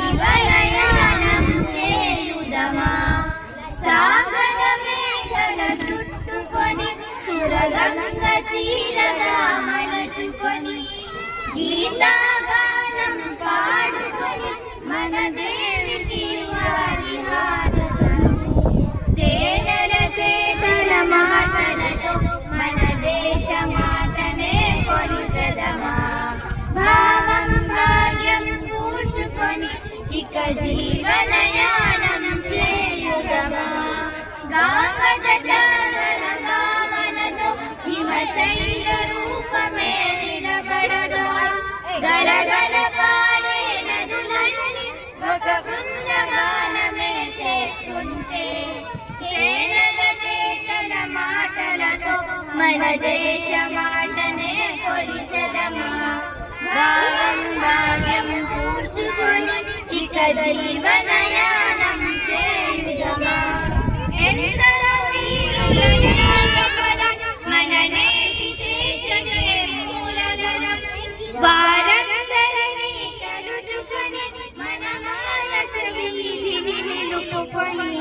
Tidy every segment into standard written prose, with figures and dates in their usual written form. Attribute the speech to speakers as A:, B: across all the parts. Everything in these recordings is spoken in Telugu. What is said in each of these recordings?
A: జీవనయానం చేయుదమా సాగర మేఘల చుట్టుకొని సురగంగ చీరగా మలచుకొని గీతాగానం పాడుకొని మన దేవికి వారి హారతులు తేనెల తేటల మాటలతో మన దేశ మాటనే కొలిచెదమా భావం భాగ్యం కూర్చుకొని ఇక జీవనయానం చేయుదమా గాంగ జటాల గావలతో హిమశైల రూపమే నిలబడగా గలగల పాడే నదులన్నీ ఒక బృందగానమే చేస్తుంటే తేనెల తేటల మాటలతో మన దేశ మాటనే కొలిచెదమా భావం భాగ్యం కూర్చుకొని ఇక జీవనయానం చేయుదమా ఎందరో వీరుల త్యాగఫలం మన నేటి స్వేచ్ఛకే మూలధనం వారందరినీ తలుచుకొని మన మానస వీధిని నిలుపుకొని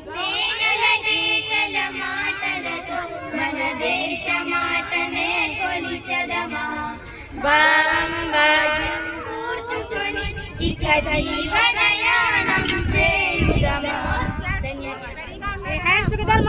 A: తేనెల తేటల మాటలతో మన దేశ మాటనే కొలిచెదమా భావం భాగ్యం కూర్చుకొని ఇక జీవనయానం చేయుదమా. ధన్యవాదాలు.